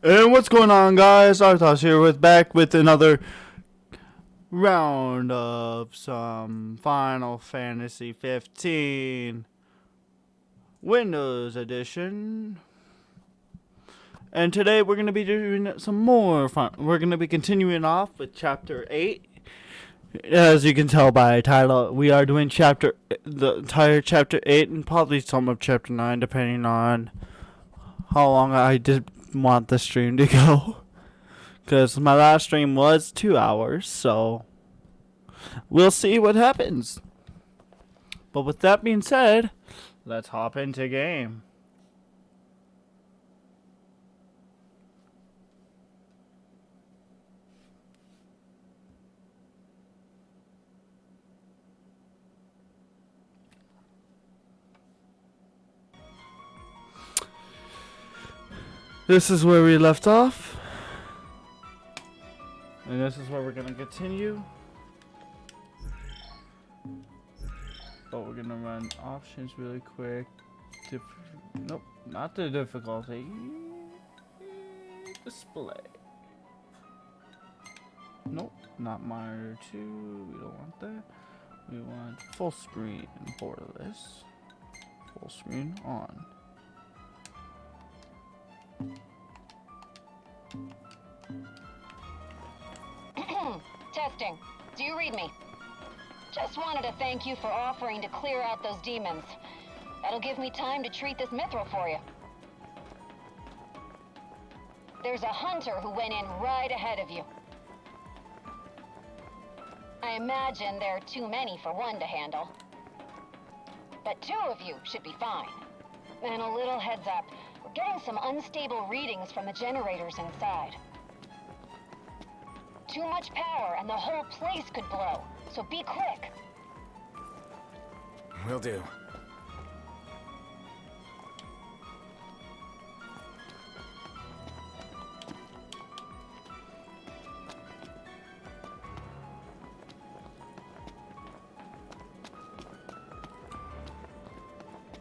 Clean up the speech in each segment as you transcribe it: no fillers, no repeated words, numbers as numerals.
And what's going on, guys? Arthos here back with another round of some Final Fantasy 15 Windows Edition. And today we're going to be doing some more fun. We're going to be continuing off with Chapter 8. As you can tell by the title, we are doing the entire Chapter 8 and probably some of Chapter 9, depending on how long I did want the stream to go. Because my last stream was 2 hours, so we'll see what happens. But with that being said, let's hop into game. This is where we left off. And this is where we're going to continue. But we're going to run options really quick. Nope, not the difficulty. Display. Nope, not monitor 2. We don't want that. We want full screen borderless. Full screen on. Testing. Do you read me? Just wanted to thank you for offering to clear out those demons. That'll give me time to treat this mitral for you. There's a hunter who went in right ahead of you. I imagine there are too many for one to handle. But 2 of you should be fine. And a little heads up, we're getting some unstable readings from the generators inside. Too much power and the whole place could blow, so be quick. Will do.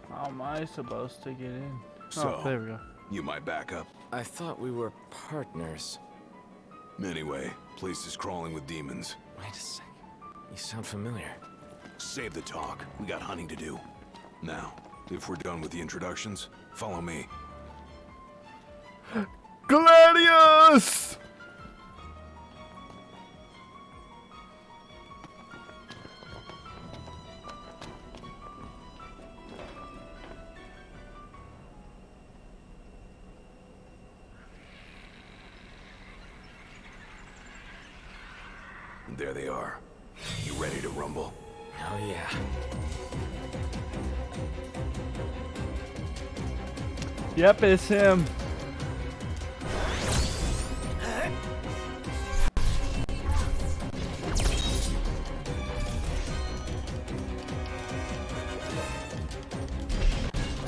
How am I supposed to get in? So, oh, there we go. You my backup? I thought we were partners. Anyway, place is crawling with demons. Wait a second. You sound familiar. Save the talk. We got hunting to do. Now, if we're done with the introductions, follow me. Gladius! There they are. You ready to rumble? Oh yeah. Yep, it's him.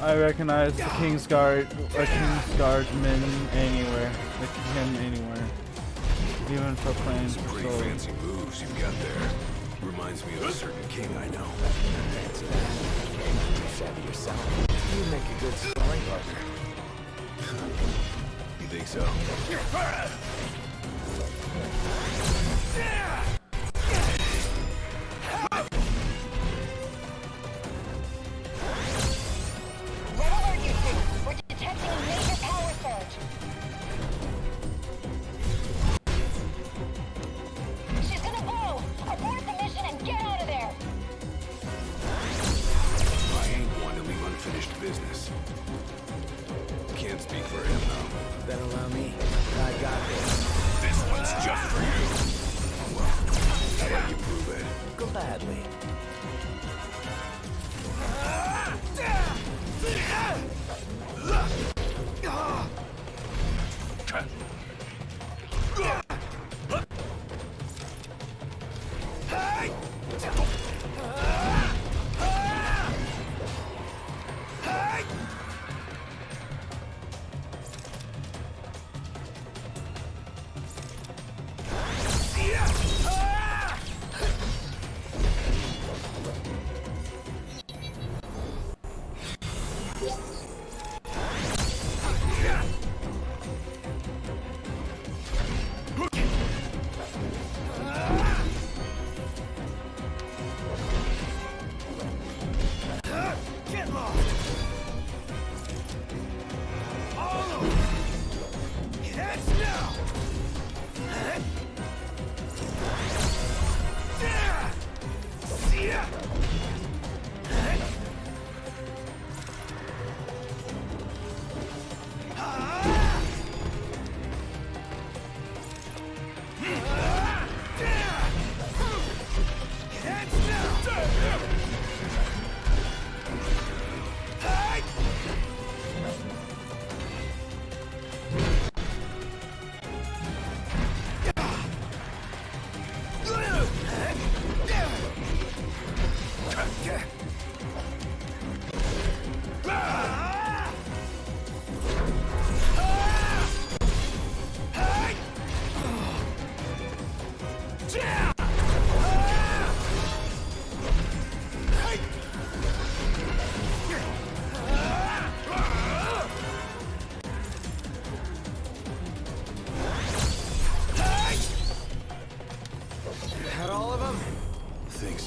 I recognize the King's Guard, a King's Guardsman anywhere. Him anywhere. Even for playing Some pretty patrol. fancy moves you've got there. Reminds me of a certain king I know. Savvy yourself. You make a good sparring partner. You think so? Red alert, you two. We're detecting a major power surge. She's gonna blow. Abort the mission and get out of there. I ain't one to leave unfinished business. Can't speak for him, though. Then allow me. I got this. This one's just for you. Well, how about you prove it? Gladly.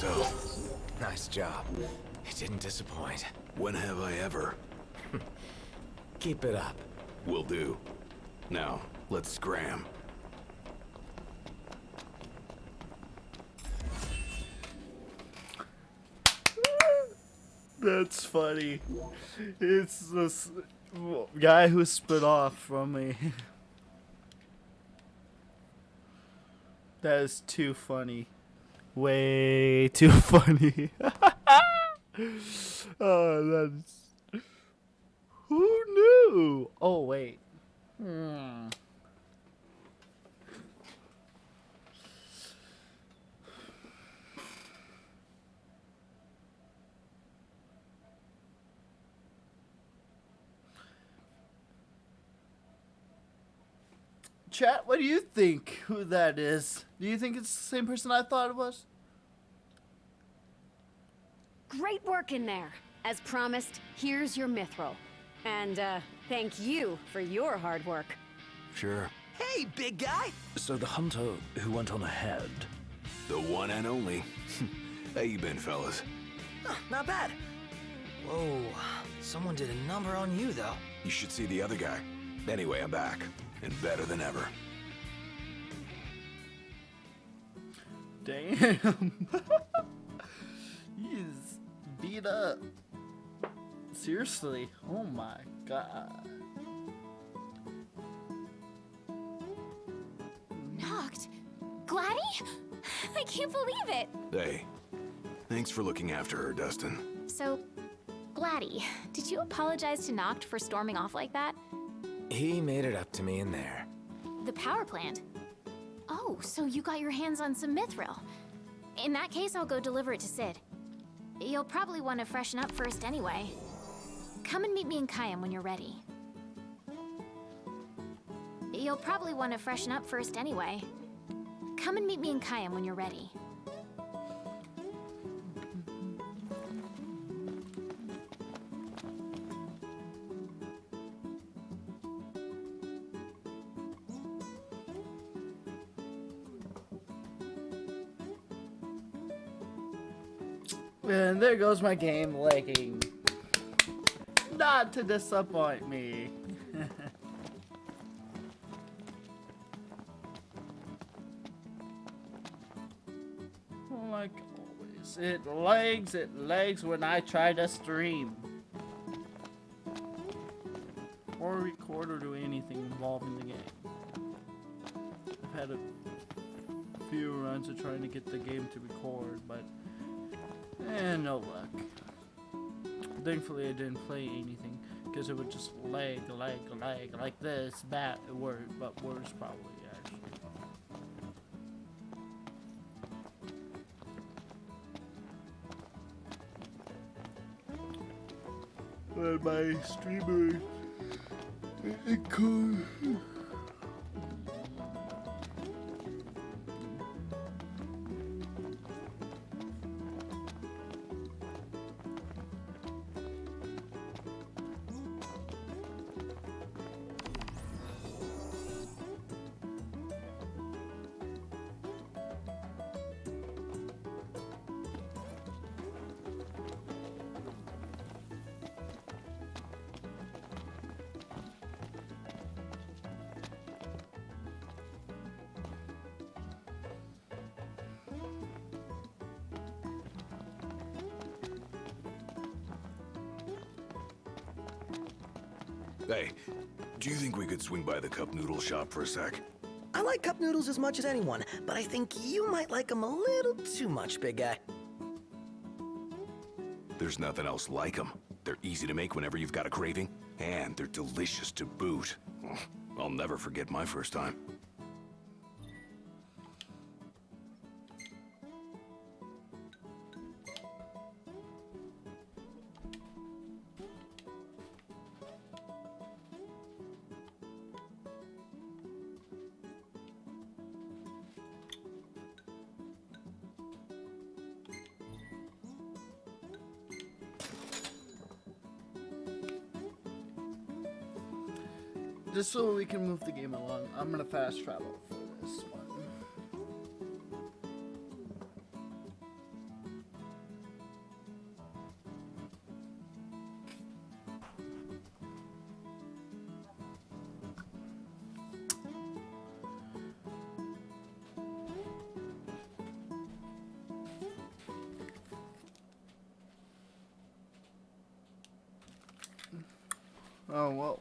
so. Nice job. It didn't disappoint. When have I ever? Keep it up. Will do. Now, let's scram. That's funny. It's this guy who split off from me. That is too funny. Way too funny. Oh, that's... Who knew? Oh, wait. Chat, what do you think who that is? Do you think it's the same person I thought it was? Great work in there. As promised, here's your mitral. And, thank you for your hard work. Sure. Hey, big guy! So the hunter who went on ahead. The one and only. How you been, fellas? Not bad. Whoa, someone did a number on you, though. You should see the other guy. Anyway, I'm back. And better than ever. Damn. He's beat up. Seriously. Oh my god. Knocked? Gladdy? I can't believe it. Hey, thanks for looking after her, Dustin. So, Gladdy, did you apologize to Knocked for storming off like that? He made it up to me in there. The power plant? Oh, so you got your hands on some mithril. In that case, I'll go deliver it to Sid. You'll probably want to freshen up first anyway. Come and meet me in Kayam when you're ready. You'll probably want to freshen up first anyway. Come and meet me in Kayam when you're ready. And there goes my game lagging. Not to disappoint me. Like always, it lags when I try to stream. Or record or do anything involving the game. I've had a few runs of trying to get the game to record, but no luck. Thankfully, I didn't play anything because it would just lag like this. Bad word, but worse probably actually. But my streamer, it could. Hey, do you think we could swing by the cup noodle shop for a sec? I like cup noodles as much as anyone, but I think you might like them a little too much, big guy. There's nothing else like them. They're easy to make whenever you've got a craving, and they're delicious to boot. I'll never forget my first time. Just so we can move the game along, I'm gonna fast travel for this one. Oh, well.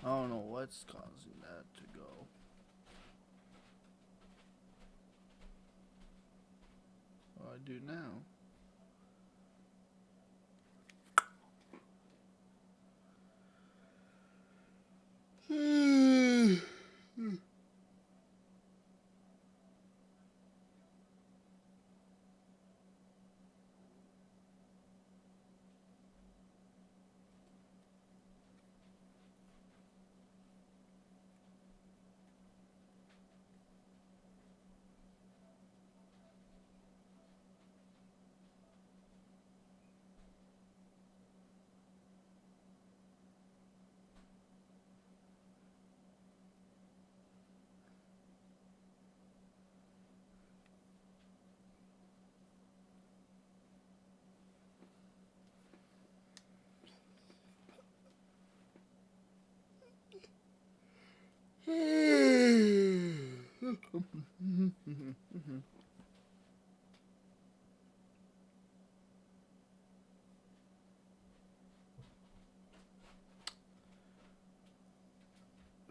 I don't know what's causing that to go. What do I do now?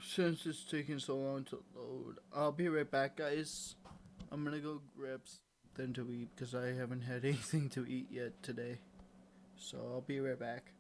Since it's taking so long to load, I'll be right back, guys. I'm gonna go grab something to eat because I haven't had anything to eat yet today. So I'll be right back.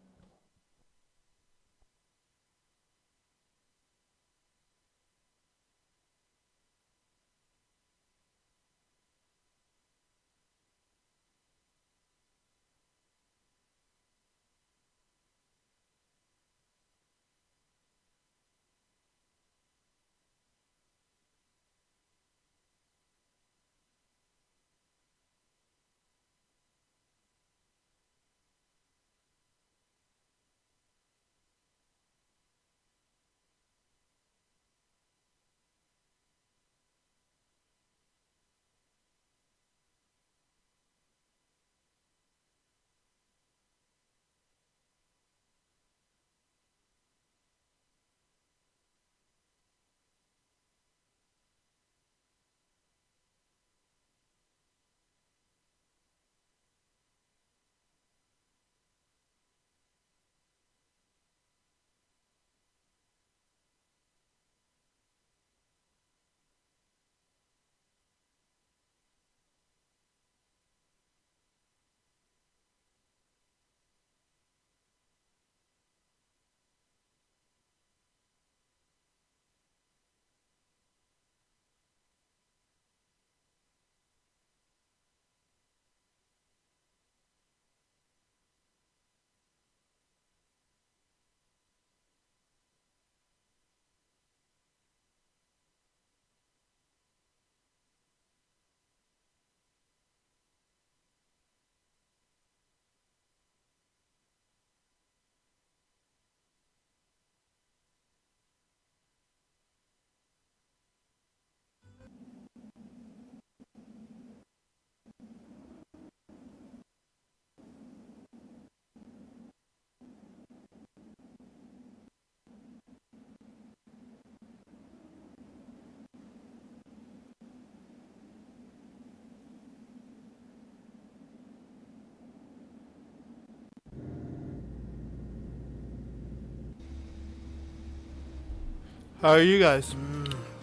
How are you guys?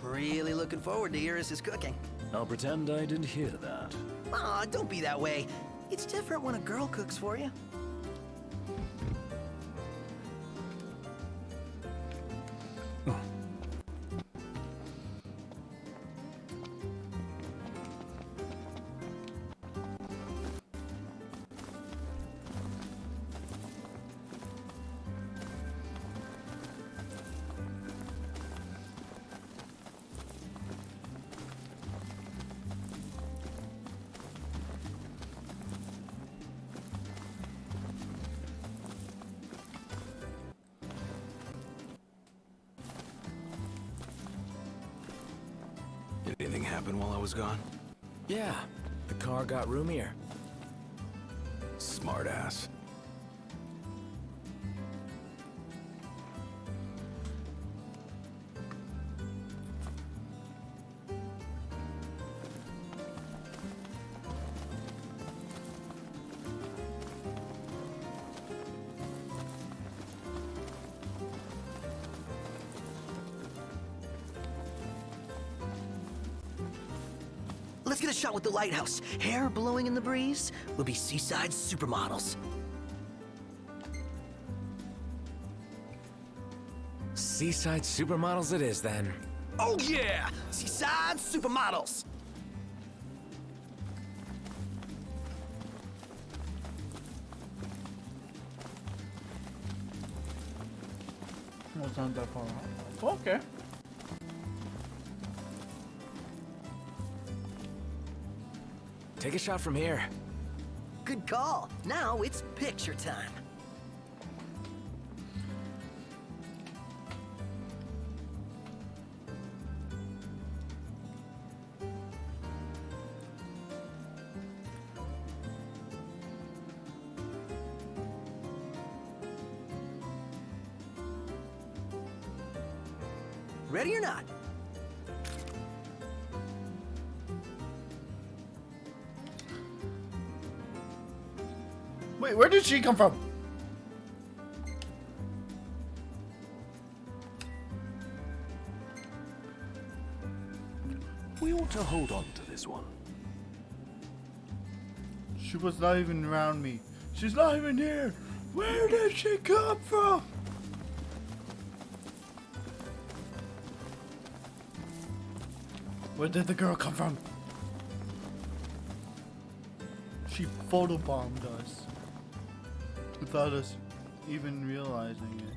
Really looking forward to Iris' cooking. I'll pretend I didn't hear that. Aw, don't be that way. It's different when a girl cooks for you. Did anything happen while I was gone? Yeah, the car got roomier. Smartass. Let's get a shot with the lighthouse. Hair blowing in the breeze. We'll be seaside supermodels. Seaside supermodels it is, then. Oh yeah! Seaside supermodels! Well, it's not that far off. Okay. Take a shot from here. Good call. Now it's picture time. Ready or not? Wait, where did she come from? We ought to hold on to this one. She was not even around me. She's not even here. Where did she come from? Where did the girl come from? She photobombed us without us even realizing it.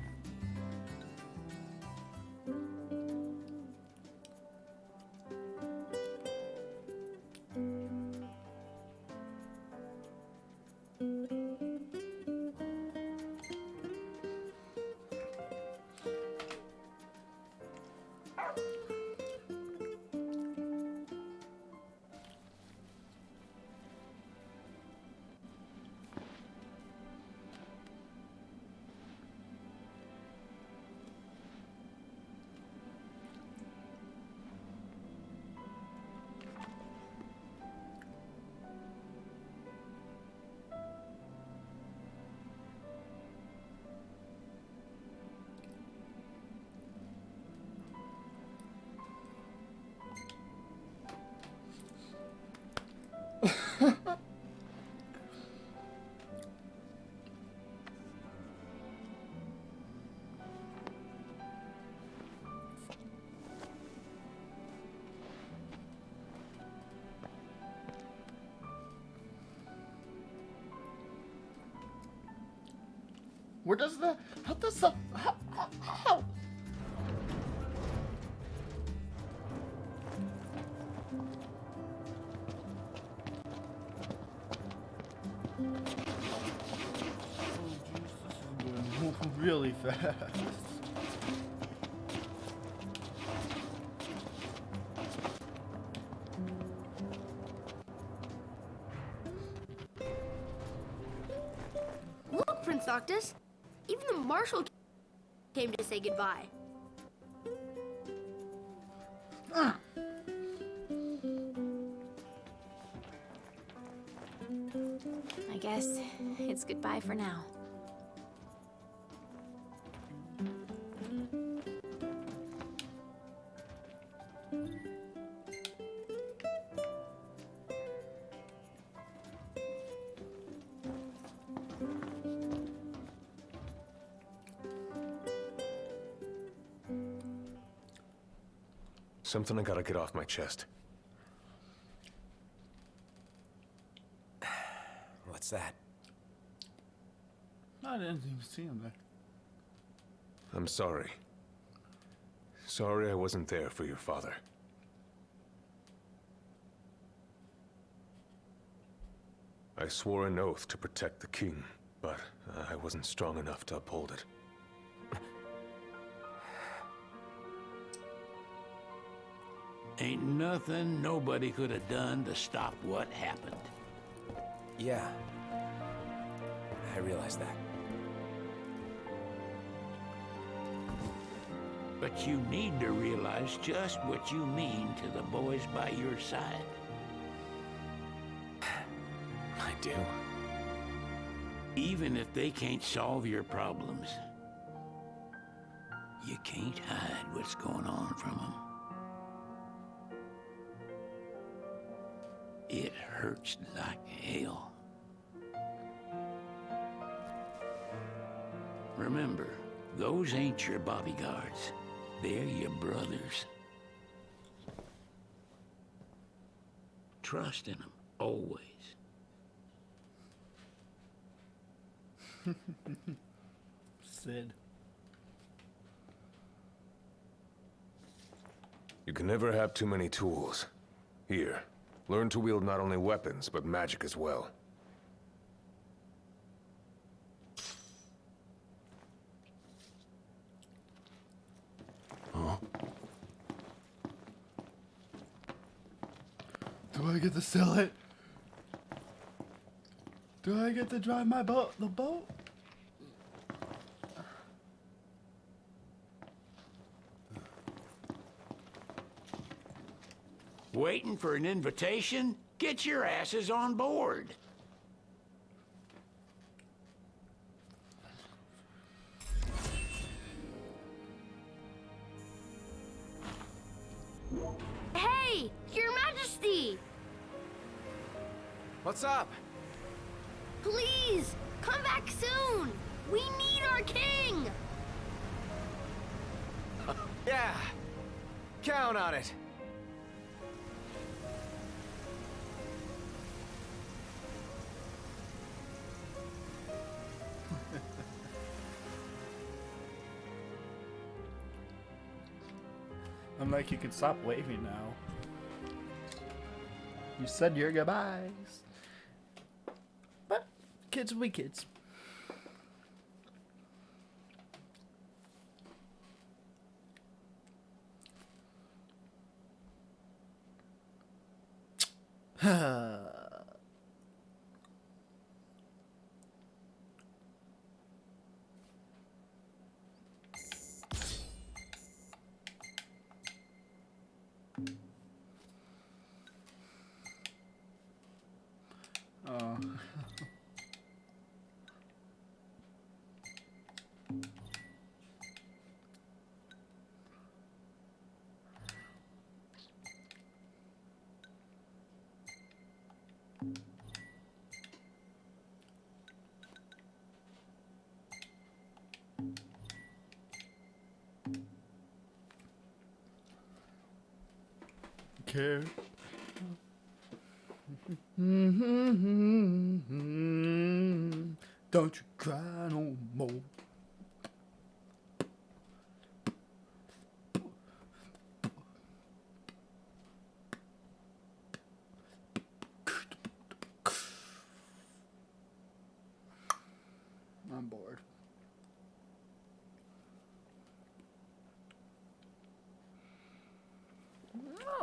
Where does the... How does the... How? Really fast. Look, Prince Octus. Even the marshal came to say goodbye. I guess it's goodbye for now. Something I gotta get off my chest. What's that? I didn't even see him there. I'm sorry. Sorry I wasn't there for your father. I swore an oath to protect the king, but I wasn't strong enough to uphold it. Ain't nothing nobody could have done to stop what happened. Yeah. I realize that. But you need to realize just what you mean to the boys by your side. I do. Even if they can't solve your problems, you can't hide what's going on from them. hurts like hell. Remember, those ain't your bodyguards. They're your brothers. Trust in them, always. Sid. You can never have too many tools. Here, learn to wield not only weapons, but magic as well. Huh? Do I get to sell it? Do I get to drive my boat? The boat? Waiting for an invitation? Get your asses on board. Hey, Your Majesty! What's up? Please, come back soon! We need our king! Yeah, count on it. I'm like, you can stop waving now. You said your goodbyes. But kids will be kids. Oh. Okay. Don't you cry no more. I'm bored.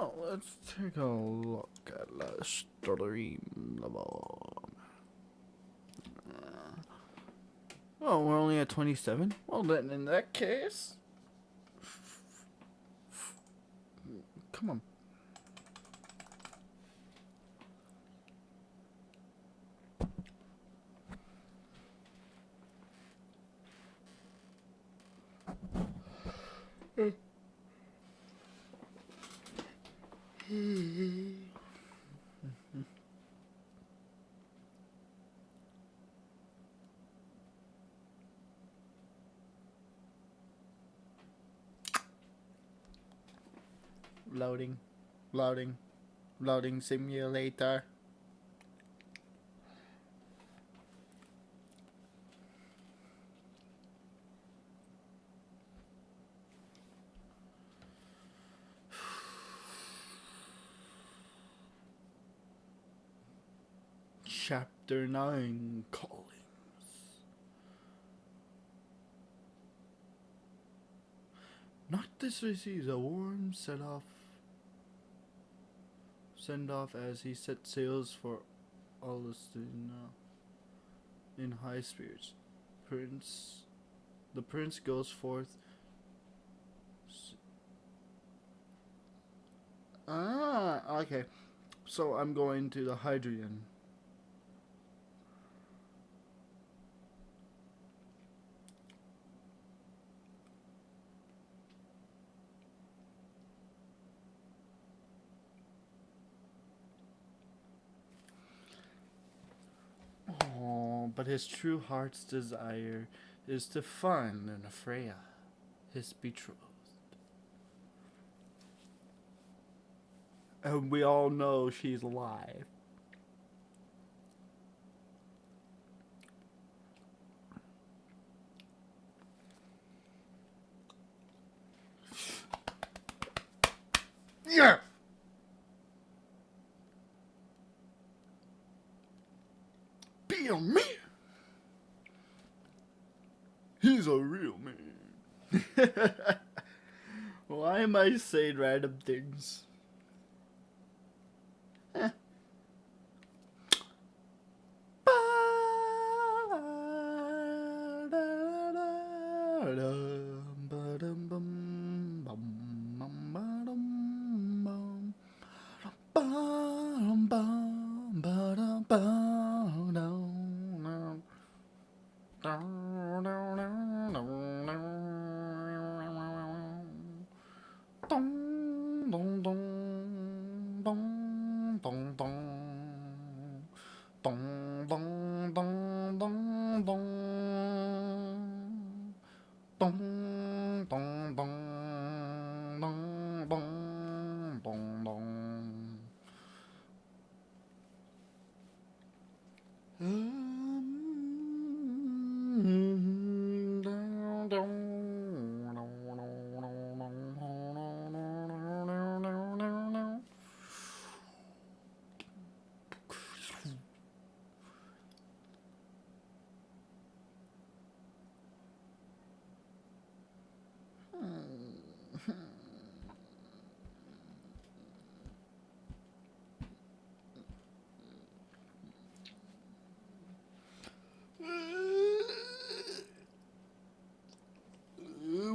Oh, let's take a look at Listallum. Oh, we're only at 27? Well, then in that case... Come on. Loading. Loading. Loading simulator. Chapter 9 Callings. Noctis receives a warm send off as he sets sails for Listallum in high spirits. The prince goes forth. Okay. So I'm going to the Hydrian. but his true heart's desire is to find Lunafreya, his betrothed. And we all know she's alive. Yeah! Be a man! He's a real man. Why am I saying random things?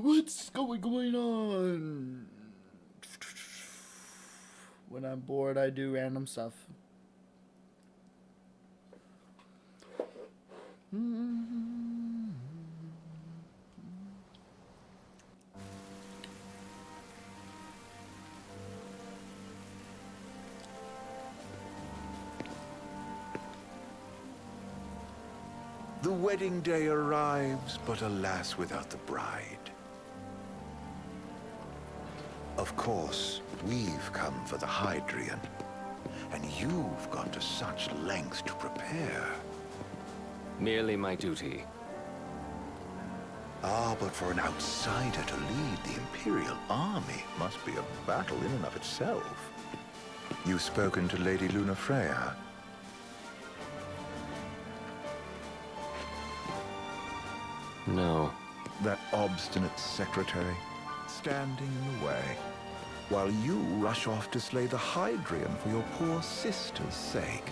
What's going on? When I'm bored, I do random stuff. The wedding day arrives, but alas, without the bride. Of course, we've come for the Hydrian, and you've gone to such lengths to prepare. Merely my duty. Ah, but for an outsider to lead the Imperial army must be a battle in and of itself. You've spoken to Lady Lunafreya? No. That obstinate secretary, standing in the way, while you rush off to slay the Hydrian for your poor sister's sake.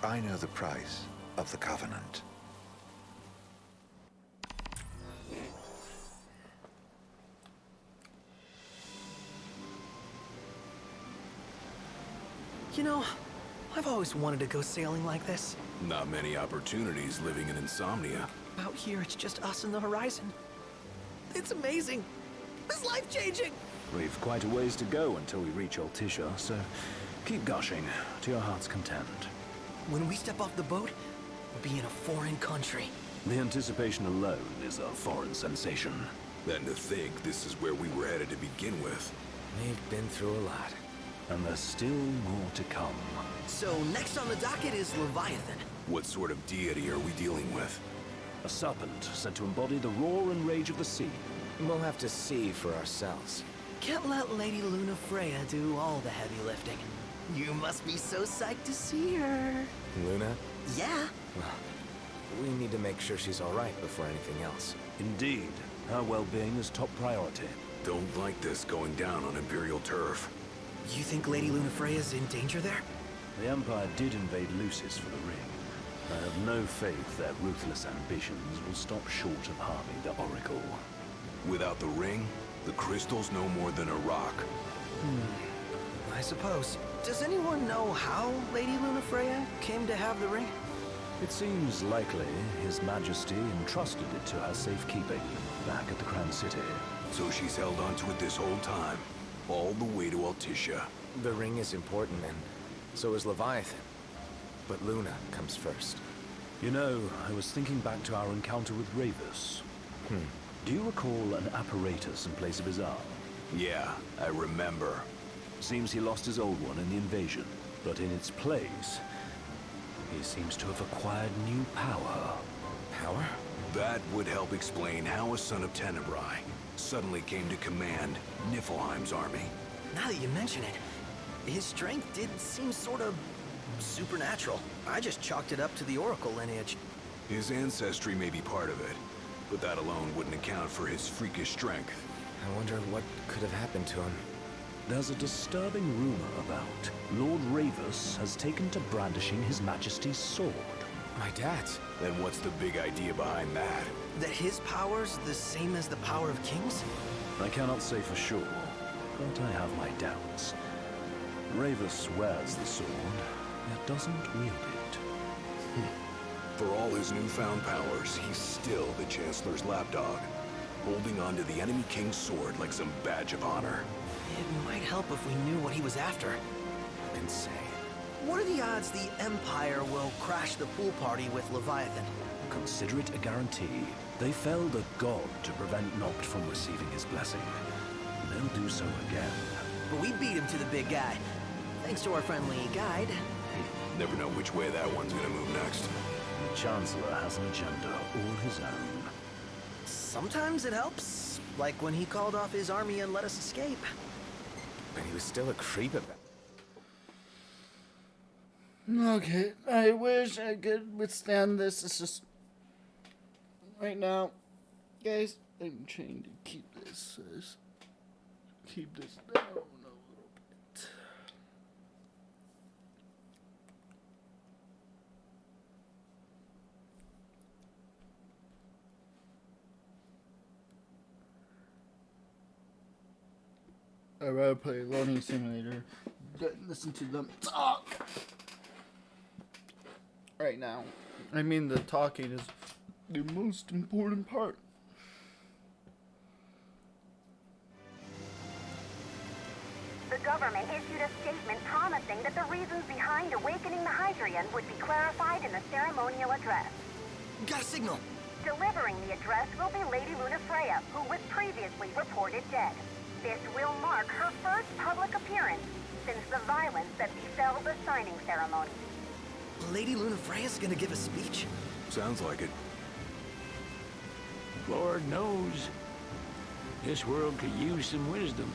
I know the price of the Covenant. You know, I've always wanted to go sailing like this. Not many opportunities living in Insomnia. Out here, it's just us and the horizon. It's amazing. It's life-changing. We've quite a ways to go until we reach Altissia, so keep gushing to your heart's content. When we step off the boat, we'll be in a foreign country. The anticipation alone is a foreign sensation. Then to think this is where we were headed to begin with. We've been through a lot. And there's still more to come. So next on the docket is Leviathan. What sort of deity are we dealing with? A serpent said to embody the roar and rage of the sea. We'll have to see for ourselves. Can't let Lady Lunafreya do all the heavy lifting. You must be so psyched to see her. Luna? Yeah. Well, we need to make sure she's all right before anything else. Indeed. Her well-being is top priority. Don't like this going down on Imperial turf. You think Lady Lunafreya's in danger there? The Empire did invade Lucis for the ring. I have no faith their ruthless ambitions will stop short of harming the Oracle. Without the ring, the crystal's no more than a rock. I suppose. Does anyone know how Lady Lunafreya came to have the ring? It seems likely His Majesty entrusted it to her safekeeping back at the Crown City. So she's held onto it this whole time, all the way to Altissia. The ring is important, and so is Leviathan. But Luna comes first. You know, I was thinking back to our encounter with Ravus. Do you recall an apparatus in place of his arm? Yeah, I remember. Seems he lost his old one in the invasion, but in its place, he seems to have acquired new power. Power? That would help explain how a son of Tenebrae suddenly came to command Niflheim's army. Now that you mention it, his strength did seem sort of supernatural. I just chalked it up to the Oracle lineage. His ancestry may be part of it, but that alone wouldn't account for his freakish strength. I wonder what could have happened to him. There's a disturbing rumor about Lord Ravus has taken to brandishing His Majesty's sword. My dad's? Then what's the big idea behind that? That his power's the same as the power of kings? I cannot say for sure, but I have my doubts. Ravus wears the sword, yet doesn't wield it. For all his newfound powers, he's still the Chancellor's lapdog, holding onto the enemy king's sword like some badge of honor. It might help if we knew what he was after. Who can say? What are the odds the Empire will crash the pool party with Leviathan? Consider it a guarantee. They felled a god to prevent Noct from receiving his blessing. They'll do so again. But we beat him to the big guy, thanks to our friendly guide. Never know which way that one's gonna move next. The Chancellor has an agenda all his own. Sometimes it helps, like when he called off his army and let us escape. But he was still a creep about. Okay, I wish I could withstand this. It's just right now, guys. I'm trying to keep this down a little bit. I'd rather play Loading Simulator than listen to them talk. Right now. I mean, the talking is the most important part. The government issued a statement promising that the reasons behind awakening the Hydrian would be clarified in the ceremonial address. Got a signal! Delivering the address will be Lady Lunafreya, who was previously reported dead. This will mark her first public appearance since the violence that befell the signing ceremony. Lady Lunafreya's gonna give a speech? Sounds like it. Lord knows. This world could use some wisdom.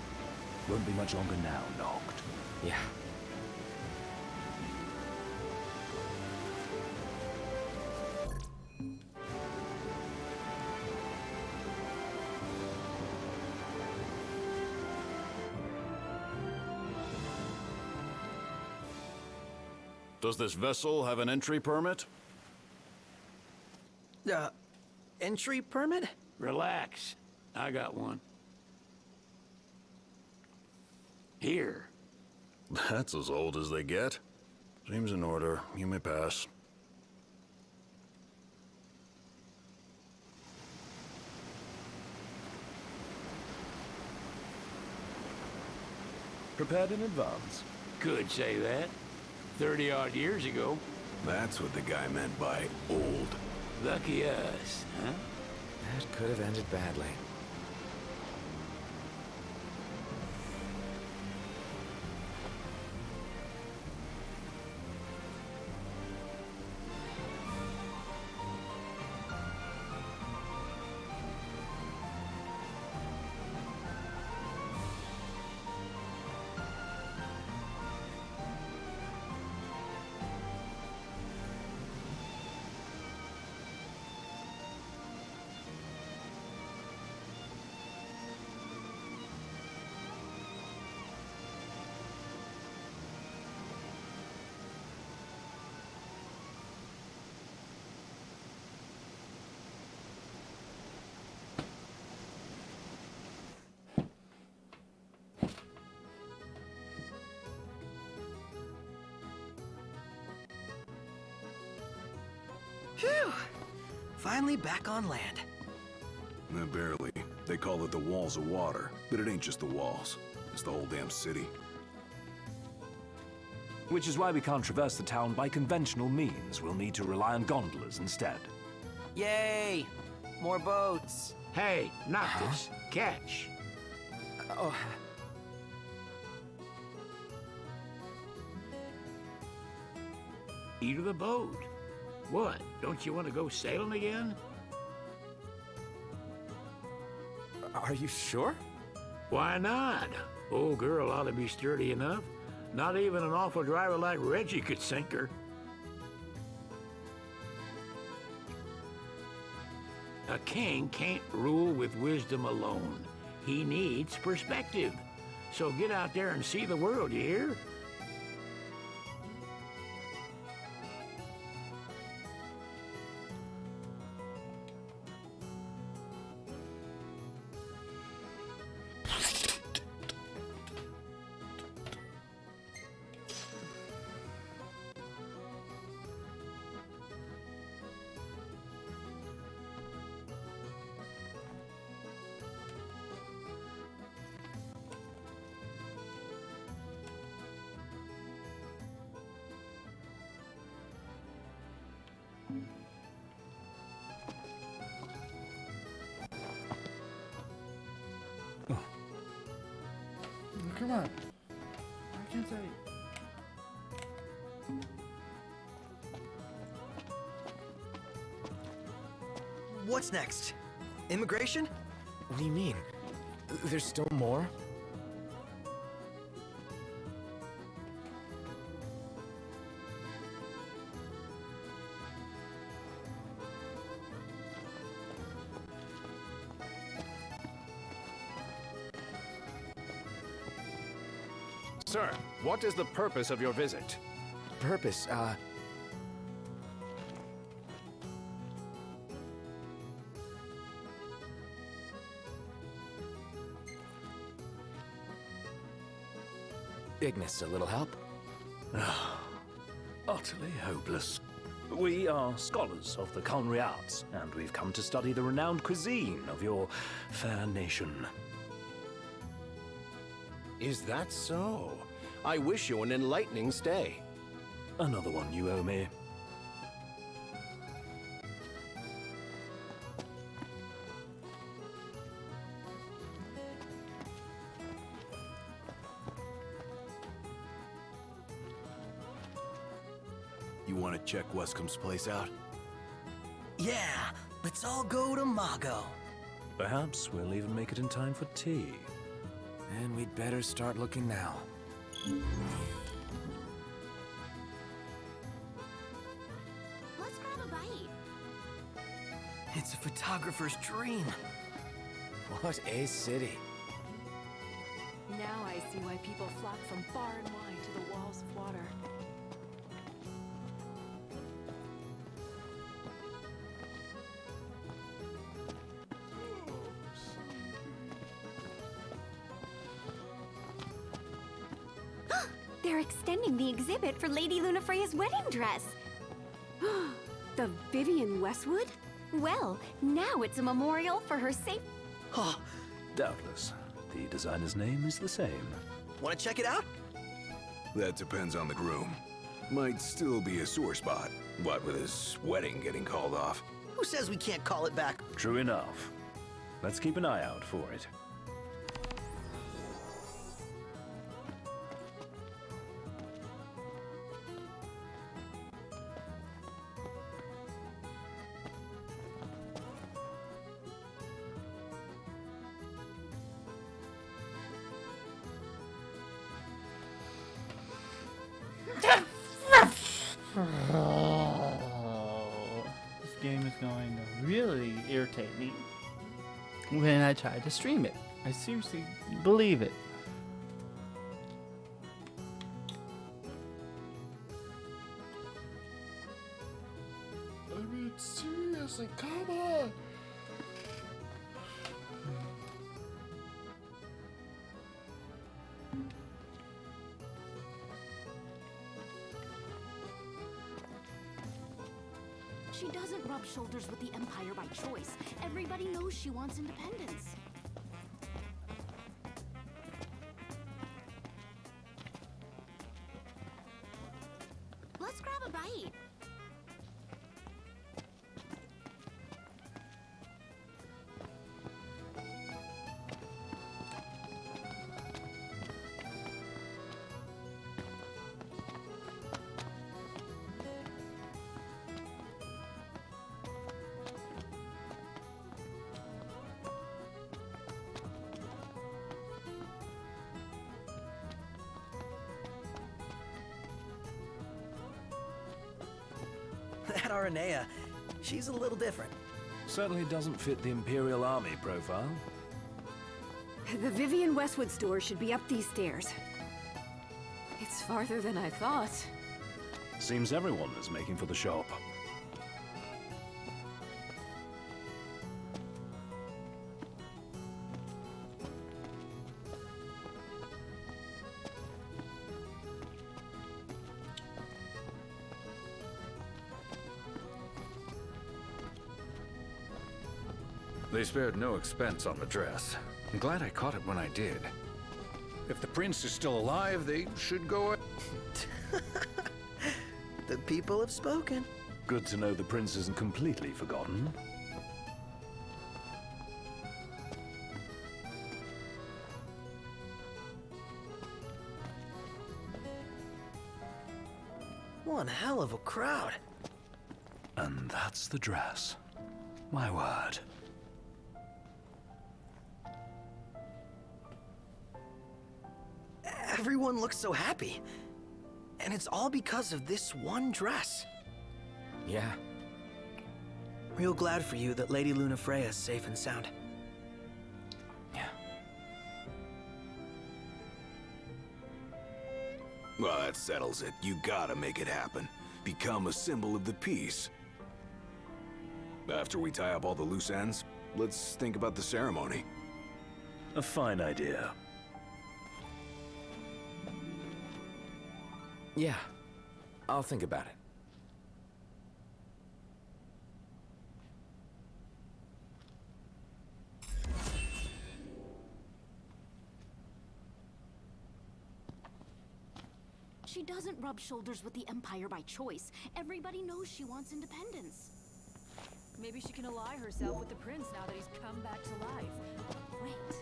Won't be much longer now, Noct. Yeah. Does this vessel have an entry permit? Entry permit? Relax. I got one. Here. That's as old as they get. Seems in order. You may pass. Prepared in advance. Could say that. 30-odd years ago. That's what the guy meant by old. Lucky us, huh? That could have ended badly. Phew! Finally back on land. Barely. They call it the Walls of Water, but it ain't just the walls. It's the whole damn city. Which is why we can't traverse the town by conventional means. We'll need to rely on gondolas instead. Yay! More boats. Hey, not this. Catch. Oh. Eat of the boat. What? Don't you want to go sailing again? Are you sure? Why not? Old girl ought to be sturdy enough. Not even an awful driver like Reggie could sink her. A king can't rule with wisdom alone. He needs perspective. So get out there and see the world, you hear? Come on. I can't say. What's next? Immigration? What do you mean? There's still more? Sir, what is the purpose of your visit? Purpose, Ignis, a little help? Utterly hopeless. We are scholars of the culinary arts, and we've come to study the renowned cuisine of your fair nation. Is that so? I wish you an enlightening stay. Another one you owe me. You want to check Westcomb's place out? Yeah, let's all go to Mago. Perhaps we'll even make it in time for tea. And we'd better start looking now. Let's grab a bite. It's a photographer's dream. What a city. Now I see why people flock from far and wide to the walls of water. They're extending the exhibit for Lady Lunafreya's wedding dress. The Vivian Westwood? Well, now it's a memorial for her safe. Oh, Doubtless. The designer's name is the same. want to check it out? That depends on the groom. Might still be a sore spot, what with his wedding getting called off. Who says we can't call it back? True enough. Let's keep an eye out for it. This game is going to really irritate me when I try to stream it. I seriously believe it. I mean, seriously, come on. She doesn't rub shoulders with the Empire by choice. Everybody knows she wants independence. bite. That Aranea, she's a little different. Certainly doesn't fit the Imperial Army profile. The Vivian Westwood store should be up these stairs. It's farther than I thought. Seems everyone is making for the shop. They spared no expense on the dress. I'm glad I caught it when I did. If the prince is still alive, they should go... The people have spoken. Good to know the prince isn't completely forgotten. One hell of a crowd. And that's the dress. My word. Everyone looks so happy. And it's all because of this one dress. Yeah. Real glad for you that Lady Lunafreya is safe and sound. Yeah. Well, that settles it. You gotta make it happen. Become a symbol of the peace. After we tie up all the loose ends, let's think about the ceremony. A fine idea. Yeah. I'll think about it. She doesn't rub shoulders with the Empire by choice. Everybody knows she wants independence. Maybe she can ally herself with the prince now that he's come back to life. Wait, is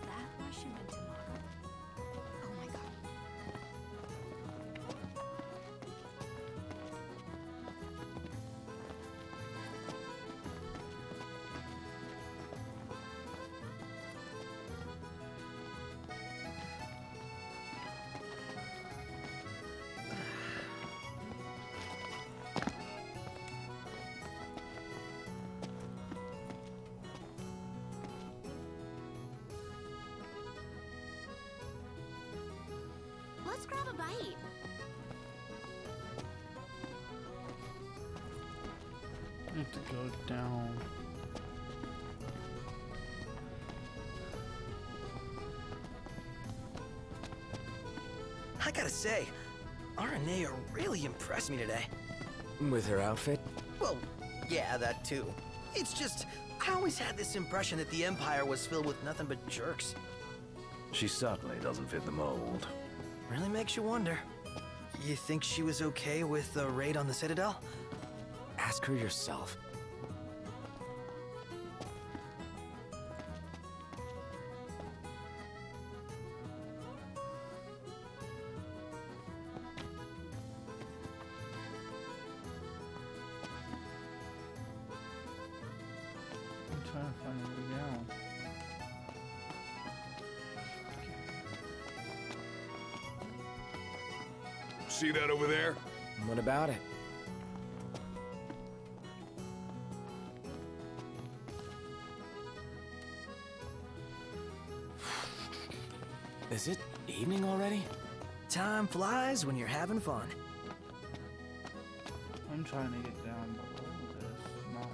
that why she went to Mara? Oh my god. Let's grab a bite. I have to go down. I gotta say, Aranea really impressed me today. With her outfit? Well, yeah, that too. It's just, I always had this impression that the Empire was filled with nothing but jerks. She certainly doesn't fit the mold. Really makes you wonder. You think she was okay with the raid on the Citadel? Ask her yourself. I'm trying to find a way down. See that over there? What about it? Is it evening already? Time flies when you're having fun. I'm trying to get down below this. Not.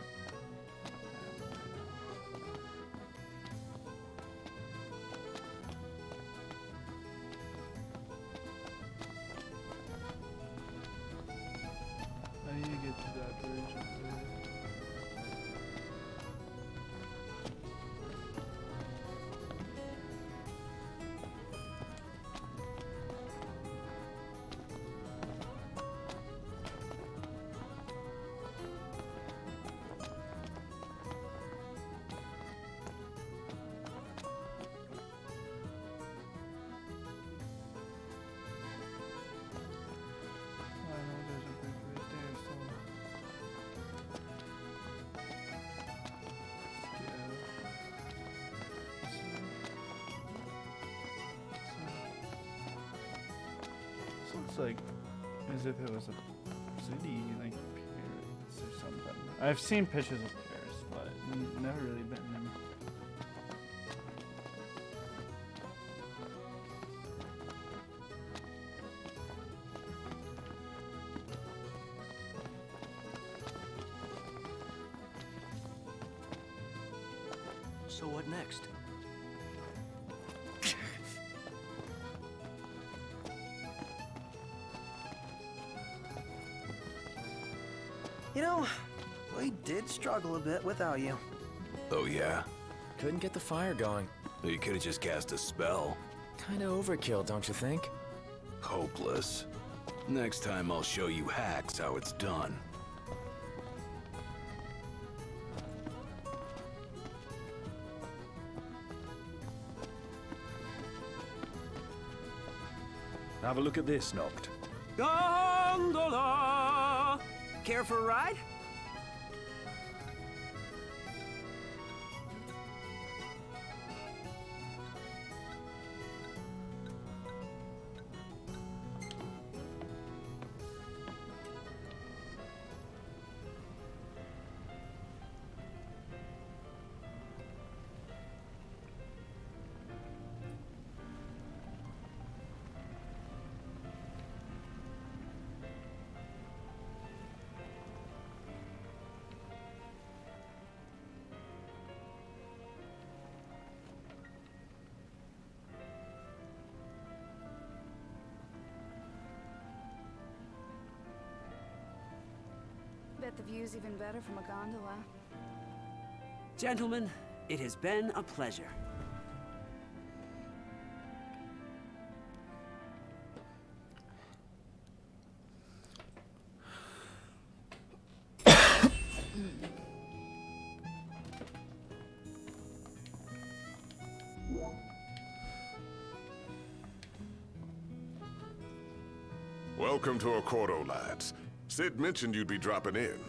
How do you get to that bridge up there? looks like as if it was a city, like Paris or something. I've seen pictures of Paris, but never really been there. So what next? You know, we did struggle a bit without you. Oh yeah? Couldn't get the fire going. You could have just cast a spell. Kinda overkill, don't you think? Hopeless. Next time I'll show you hacks how it's done. Have a look at this, Noct. Gondola! Care for a ride? Bet the view's even better from a gondola. Gentlemen, it has been a pleasure. Welcome to Accordo, lads. Sid mentioned you'd be dropping in.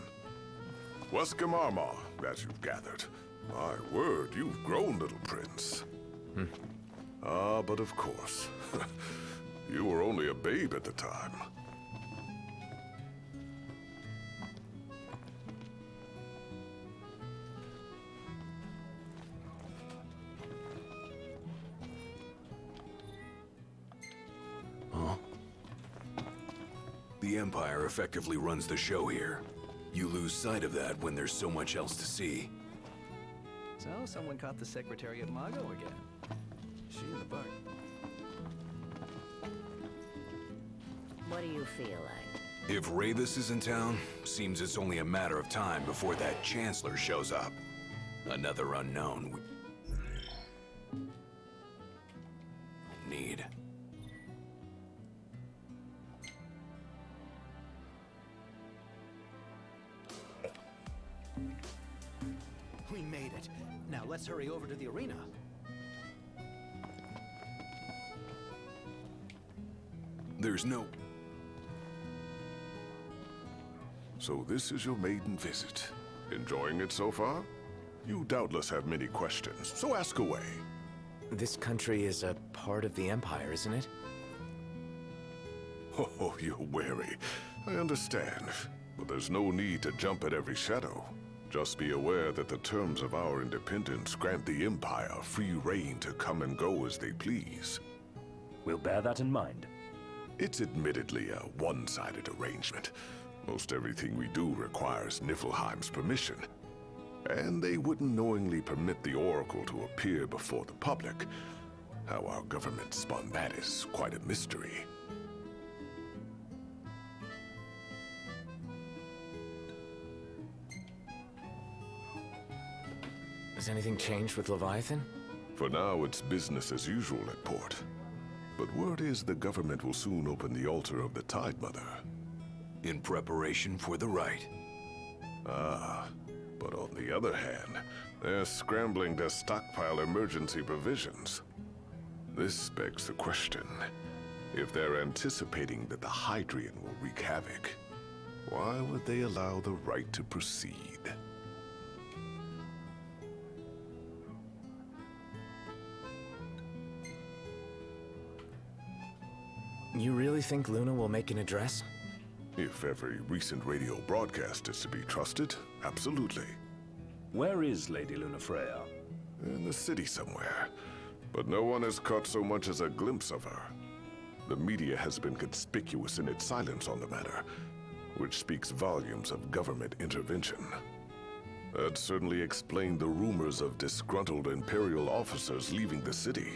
Waskamarma, as you've gathered. My word, you've grown, little prince. Ah, but of course. You were only a babe at the time. The Empire effectively runs the show here. You lose sight of that when there's so much else to see. So, someone caught the secretary at Mago again. She in the bug. What do you feel like? If Ravis is in town, seems it's only a matter of time before that Chancellor shows up. Another unknown we need. We made it. Now let's hurry over to the arena. There's no... So this is your maiden visit. Enjoying it so far? You doubtless have many questions, so ask away. This country is a part of the Empire, isn't it? Oh, you're wary. I understand. But there's no need to jump at every shadow. Just be aware that the terms of our independence grant the Empire free reign to come and go as they please. We'll bear that in mind. It's admittedly a one-sided arrangement. Most everything we do requires Niflheim's permission. And they wouldn't knowingly permit the Oracle to appear before the public. How our government spun that is quite a mystery. Has anything changed with Leviathan? For now, it's business as usual at port. But word is the government will soon open the altar of the Tide Mother. In preparation for the rite. Ah, but on the other hand, they're scrambling to stockpile emergency provisions. This begs the question, if they're anticipating that the Hydrian will wreak havoc, why would they allow the rite to proceed? You really think Luna will make an address? If every recent radio broadcast is to be trusted, absolutely. Where is Lady Lunafreya? In the city somewhere. But no one has caught so much as a glimpse of her. The media has been conspicuous in its silence on the matter, which speaks volumes of government intervention. That certainly explained the rumors of disgruntled Imperial officers leaving the city.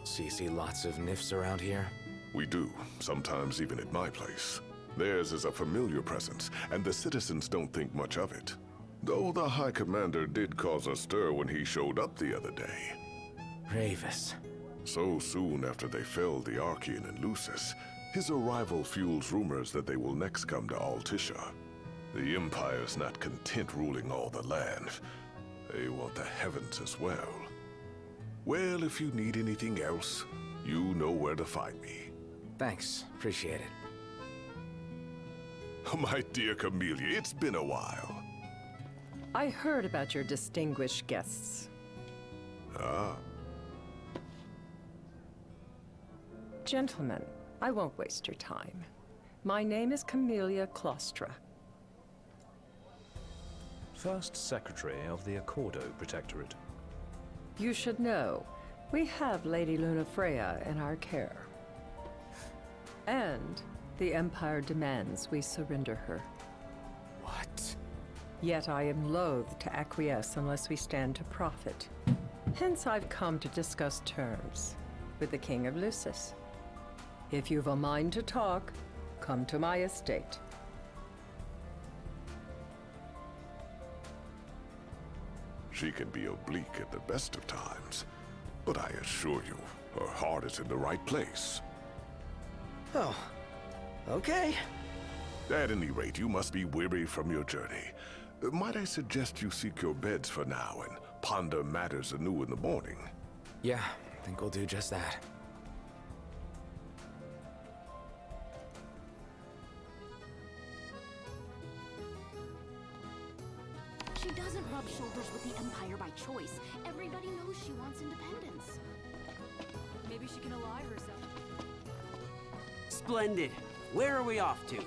So you see lots of nifs around here? We do, sometimes even at my place. Theirs is a familiar presence, and the citizens don't think much of it. Though the High Commander did cause a stir when he showed up the other day. Ravis. So soon after they felled the Archean and Lucis, his arrival fuels rumors that they will next come to Altissia. The Empire's not content ruling all the land. They want the heavens as well. Well, if you need anything else, you know where to find me. Thanks. Appreciate it. My dear Camellia, it's been a while. I heard about your distinguished guests. Ah. Gentlemen, I won't waste your time. My name is Camellia Claustra. First Secretary of the Accordo Protectorate. You should know, we have Lady Lunafreya in our care. And the Empire demands we surrender her. What? Yet I am loath to acquiesce unless we stand to profit. Hence I've come to discuss terms with the King of Lucis. If you've a mind to talk, come to my estate. She can be oblique at the best of times, but I assure you, her heart is in the right place. Oh, okay. At any rate, you must be weary from your journey. Might I suggest you seek your beds for now and ponder matters anew in the morning? Yeah, I think we'll do just that. She doesn't rub shoulders with the Empire by choice. Everybody knows she wants independence. Maybe she can ally herself. Splendid. Where are we off to?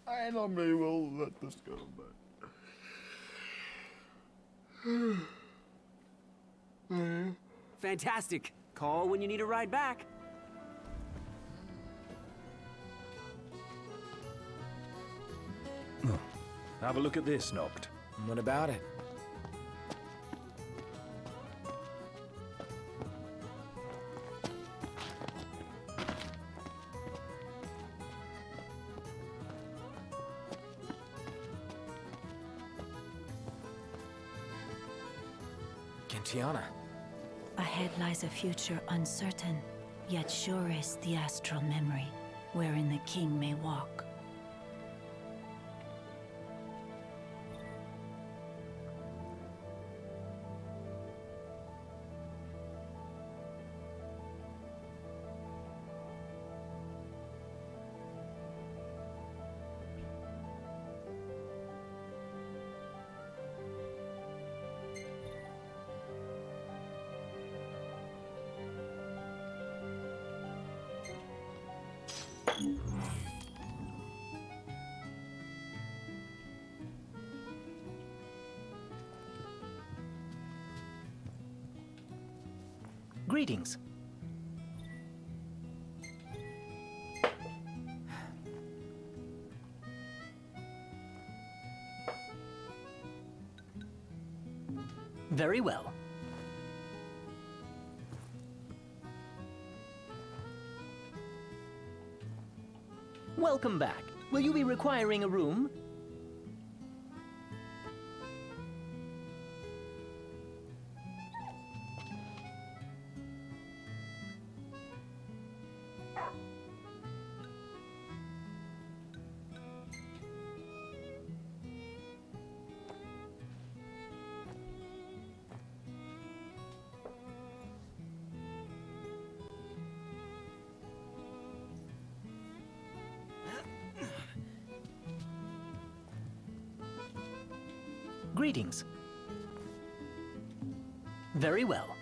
I normally will let this go, but... Fantastic. Call when you need a ride back. Have a look at this, Noct. What about it? and Tiana. Ahead lies a future uncertain, yet sure is the astral memory, wherein the king may walk. Greetings. Very well. Welcome back. Will you be requiring a room? Greetings. Very well.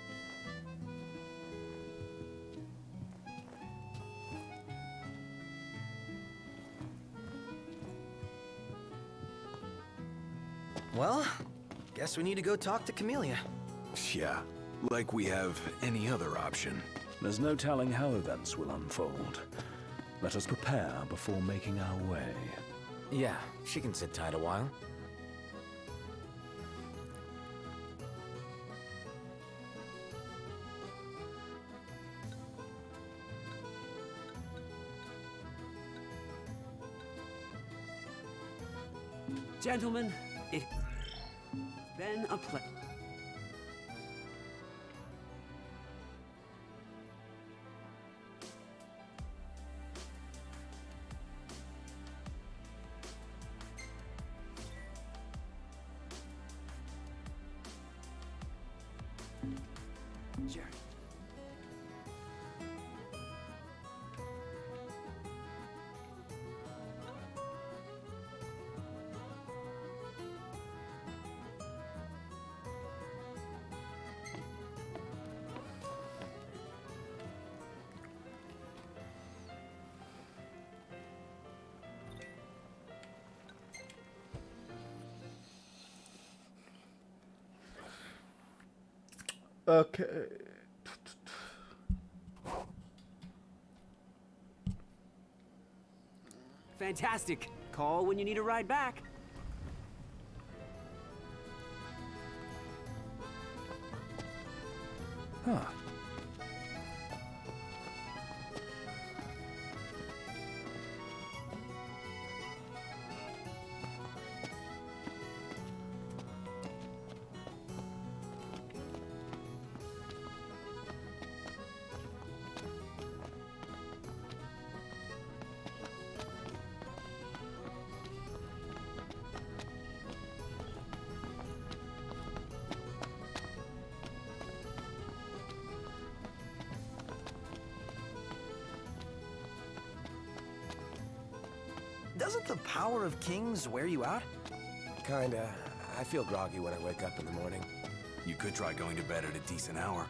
Well, guess we need to go talk to Camellia. Yeah, like we have any other option. There's no telling how events will unfold. Let us prepare before making our way. Yeah, she can sit tight a while. Gentlemen, it's been a pleasure. Sure. Okay. Fantastic. Call when you need a ride back. Huh. Doesn't the power of kings wear you out? Kinda. I feel groggy when I wake up in the morning. You could try going to bed at a decent hour.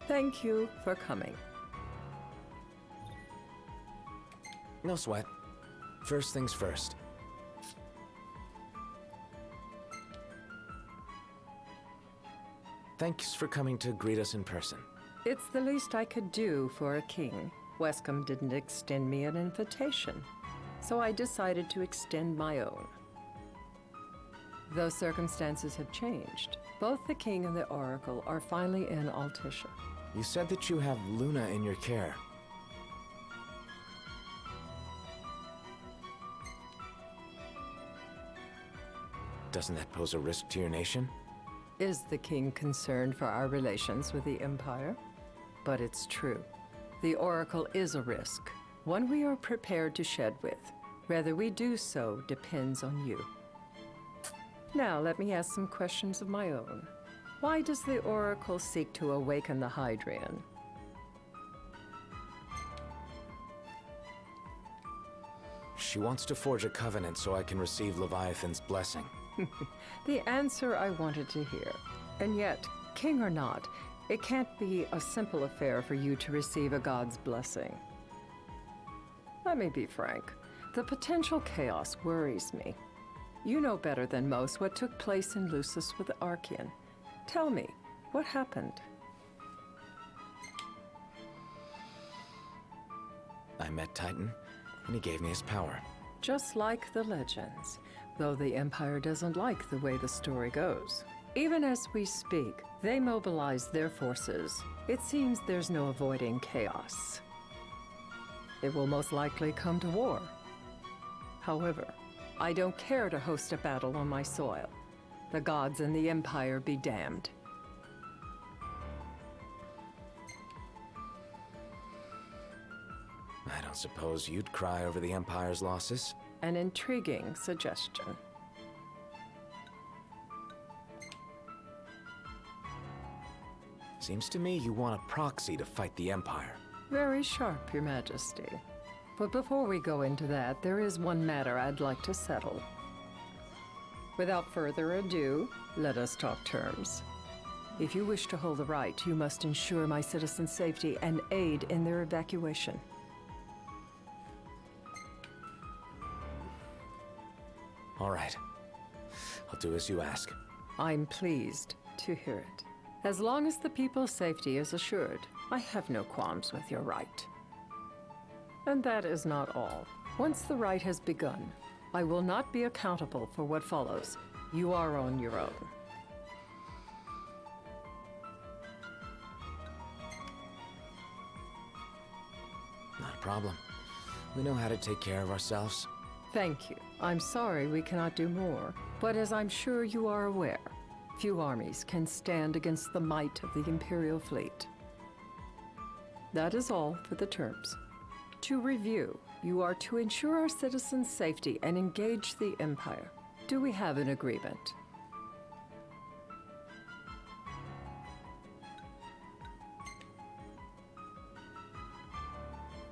Thank you for coming. No sweat. First things first. Thanks for coming to greet us in person. It's the least I could do for a king. Wescombe didn't extend me an invitation, so I decided to extend my own. Though circumstances have changed, both the king and the oracle are finally in Altissia. You said that you have Luna in your care. Doesn't that pose a risk to your nation? Is the king concerned for our relations with the Empire? But it's true. The oracle is a risk, one we are prepared to shed with. Whether we do so depends on you. Now, let me ask some questions of my own. Why does the oracle seek to awaken the Hydrian? She wants to forge a covenant so I can receive Leviathan's blessing. The answer I wanted to hear. And yet, king or not, it can't be a simple affair for you to receive a god's blessing. Let me be frank. The potential chaos worries me. You know better than most what took place in Lucis with Archean. Tell me, what happened? I met Titan, and he gave me his power. Just like the legends, though the Empire doesn't like the way the story goes. Even as we speak, they mobilize their forces. It seems there's no avoiding chaos. It will most likely come to war. However, I don't care to host a battle on my soil. The gods and the Empire be damned. I don't suppose you'd cry over the Empire's losses? An intriguing suggestion. Seems to me you want a proxy to fight the Empire. Very sharp, Your Majesty. But before we go into that, there is one matter I'd like to settle. Without further ado, let us talk terms. If you wish to hold the right, you must ensure my citizens' safety and aid in their evacuation. All right. I'll do as you ask. I'm pleased to hear it. As long as the people's safety is assured, I have no qualms with your right. And that is not all. Once the rite has begun, I will not be accountable for what follows. You are on your own. Not a problem. We know how to take care of ourselves. Thank you. I'm sorry we cannot do more, but as I'm sure you are aware, few armies can stand against the might of the Imperial fleet. That is all for the terms. To review, you are to ensure our citizens' safety and engage the Empire. Do we have an agreement?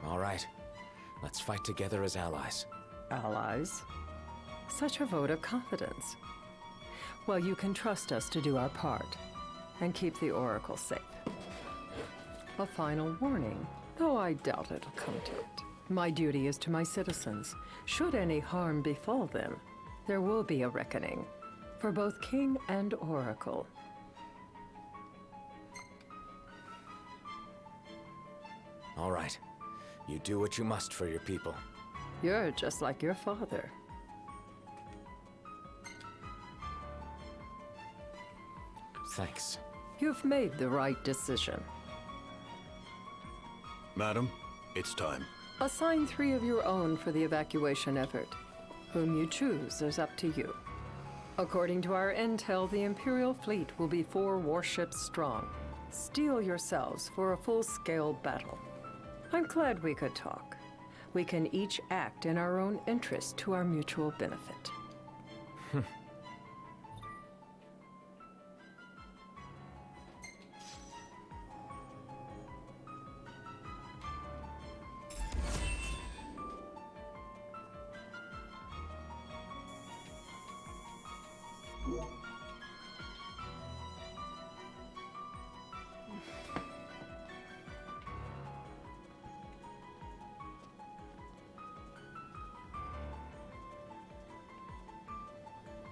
All right. Let's fight together as allies. Allies? Such a vote of confidence. Well, you can trust us to do our part and keep the Oracle safe. A final warning, though I doubt it'll come to it. My duty is to my citizens. Should any harm befall them, there will be a reckoning for both King and Oracle. All right. You do what you must for your people. You're just like your father. Thanks. You've made the right decision. Madam, it's time. Assign 3 of your own for the evacuation effort. Whom you choose is up to you. According to our intel, the Imperial fleet will be 4 warships strong. Steel yourselves for a full-scale battle. I'm glad we could talk. We can each act in our own interest to our mutual benefit.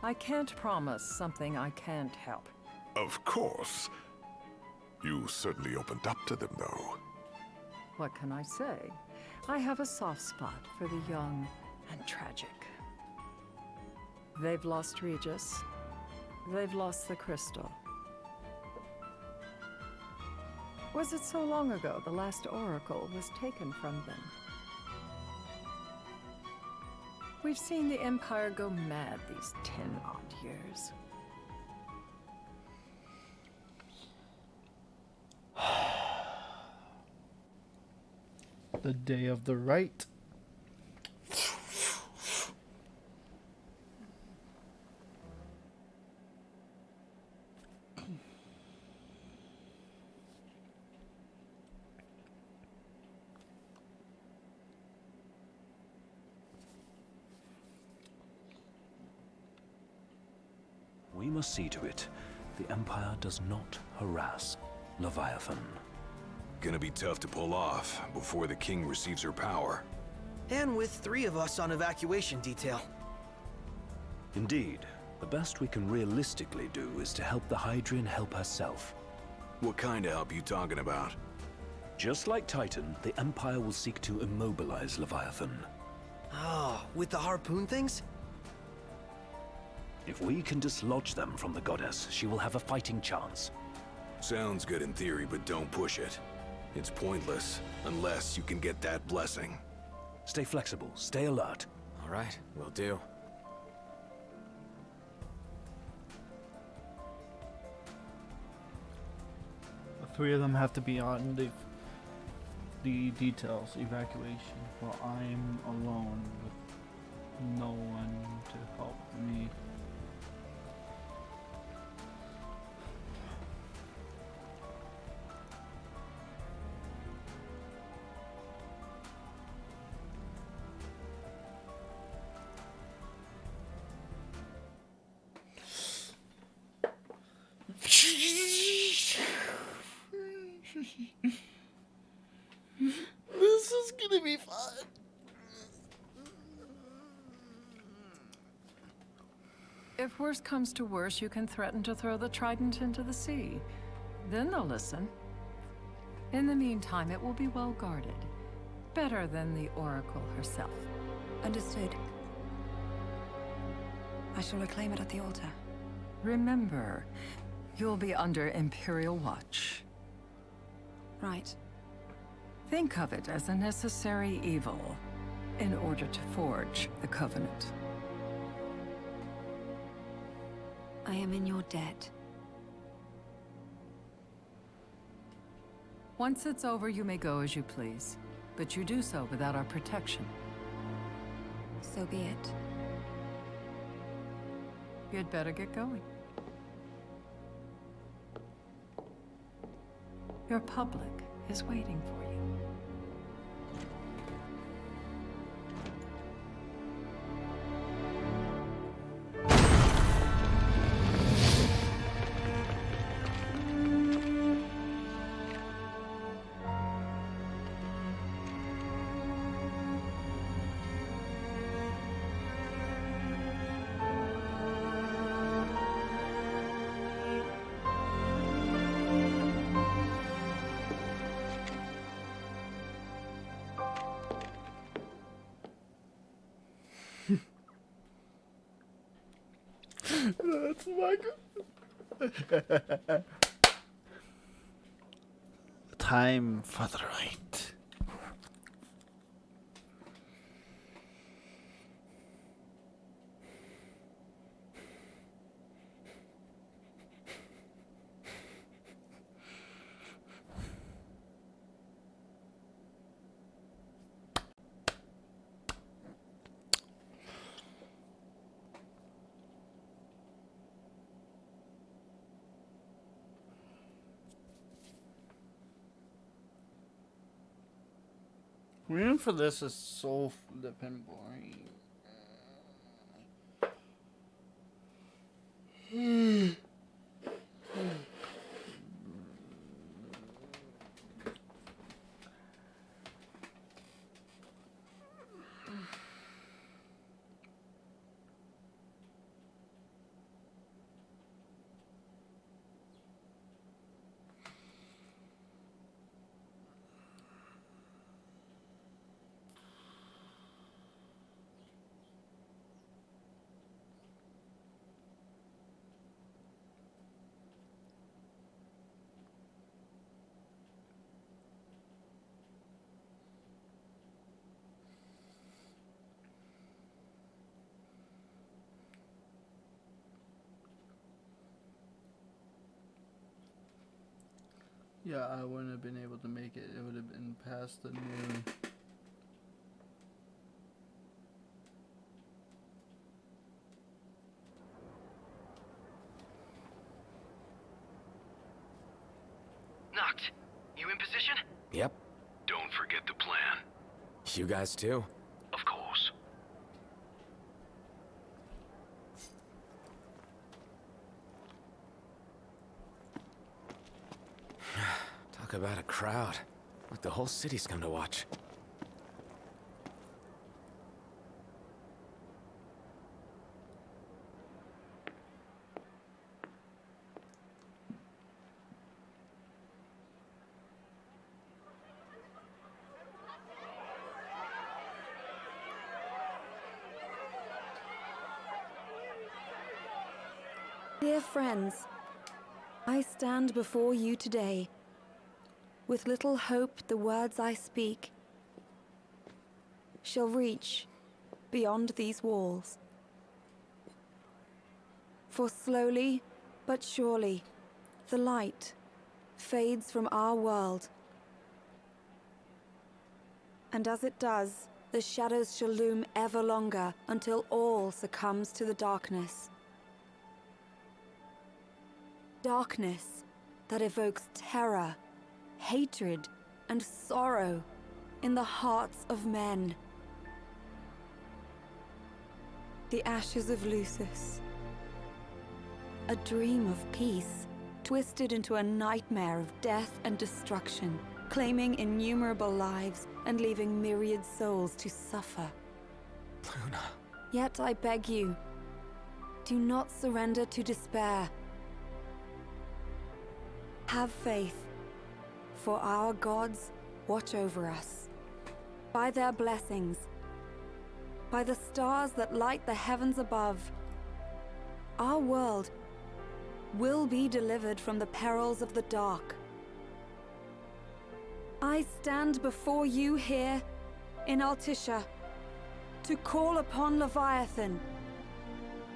I can't promise something I can't help. Of course. You certainly opened up to them, though. What can I say? I have a soft spot for the young and tragic. They've lost Regis. They've lost the crystal. Was it so long ago the last oracle was taken from them? We've seen the Empire go mad these 10-odd years. The day of the right. We must see to it the Empire does not harass Leviathan. Gonna be tough to pull off before the king receives her power. And with 3 of us on evacuation detail. Indeed, the best we can realistically do is to help the Hydrian help herself. What kind of help you talking about? Just like Titan, the Empire will seek to immobilize Leviathan. Oh, with the harpoon things? If we can dislodge them from the goddess, she will have a fighting chance. Sounds good in theory, but don't push it. It's pointless, unless you can get that blessing. Stay flexible, stay alert. All right, will do. The 3 of them have to be on the details evacuation, while I'm alone with no one to help me. This is gonna be fun. If worse comes to worse, you can threaten to throw the trident into the sea. Then they'll listen. In the meantime, it will be well guarded. Better than the Oracle herself. Understood. I shall reclaim it at the altar. Remember, you'll be under Imperial watch. Right. Think of it as a necessary evil in order to forge the Covenant. I am in your debt. Once it's over, you may go as you please. But you do so without our protection. So be it. You'd better get going. Your public is waiting for you. That's my time for the right. Reading for this is so flippin' boring. Yeah, I wouldn't have been able to make it. It would have been past the noon. Noct, you in position? Yep. Don't forget the plan. You guys too? Of course. Talk about a crowd. Like the whole city's come to watch. Dear friends, I stand before you today with little hope the words I speak shall reach beyond these walls. For slowly but surely the light fades from our world. And as it does, the shadows shall loom ever longer until all succumbs to the darkness. Darkness that evokes terror, hatred, and sorrow in the hearts of men. The ashes of Lucis. A dream of peace, twisted into a nightmare of death and destruction, claiming innumerable lives and leaving myriad souls to suffer. Luna. Yet I beg you, do not surrender to despair. Have faith, for our gods watch over us. By their blessings, by the stars that light the heavens above, our world will be delivered from the perils of the dark. I stand before you here in Altissia to call upon Leviathan,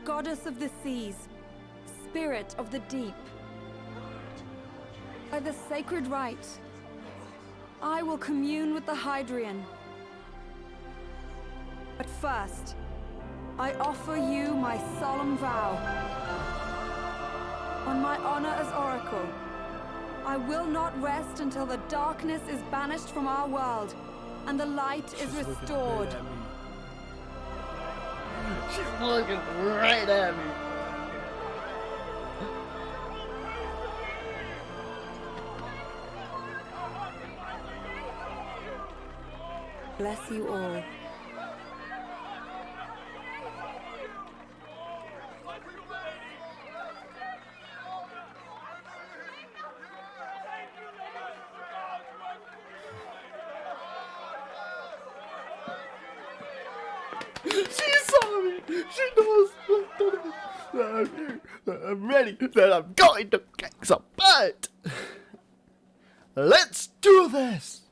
goddess of the seas, spirit of the deep. By the sacred rite, I will commune with the Hydrian. But first, I offer you my solemn vow. On my honor as Oracle, I will not rest until the darkness is banished from our world and the light is restored. She's looking right at me. Bless you all. She saw me. She knows that I'm here. That I'm ready. That I'm going to kick some butt. Let's do this.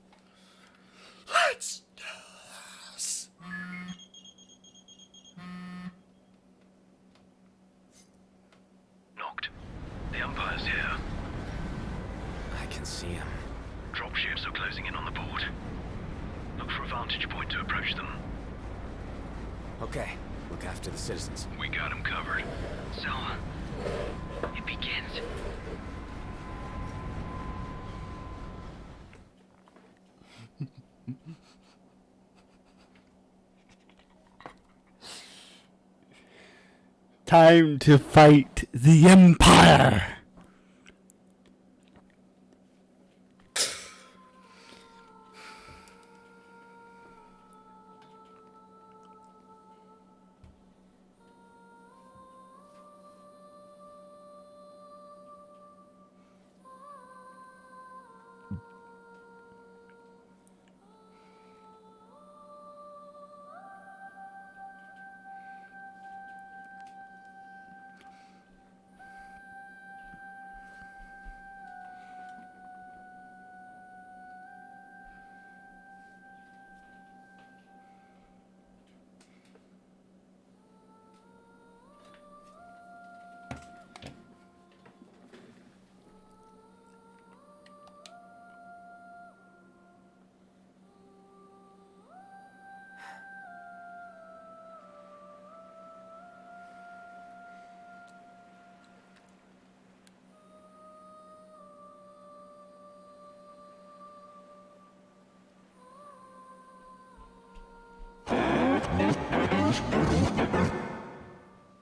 Let's do this. Noct, the Empire's here. I can see him. Dropships are closing in on the port. Look for a vantage point to approach them. Okay, look after the citizens. We got them covered. So, it begins. Time to fight the Empire.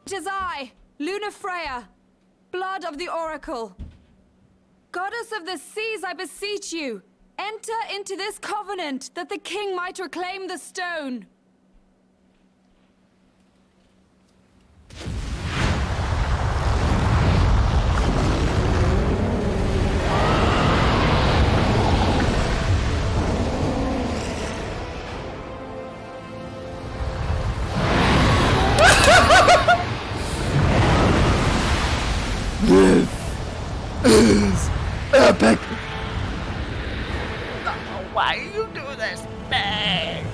It is I, Lunafreya, blood of the Oracle. Goddess of the seas, I beseech you, enter into this covenant that the king might reclaim the stone. This is epic. Why you do this, man?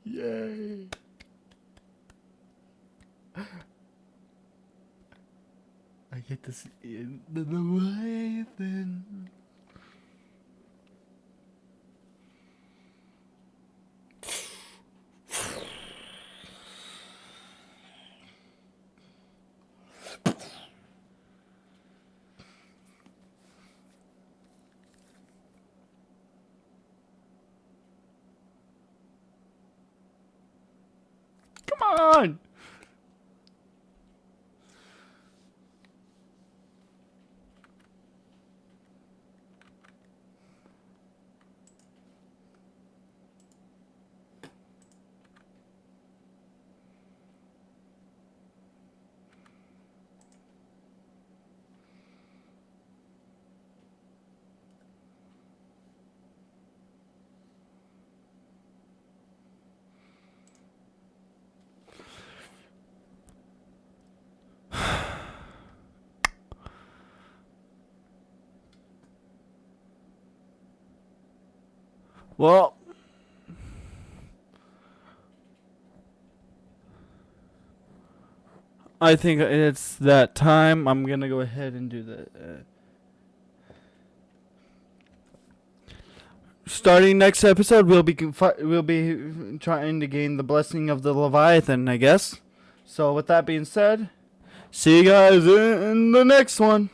Yay. I get to see the Leviathan. Come on! Well, I think it's that time. I'm gonna go ahead and do the. Starting next episode, we'll be trying to gain the blessing of the Leviathan, I guess. So with that being said, see you guys in the next one.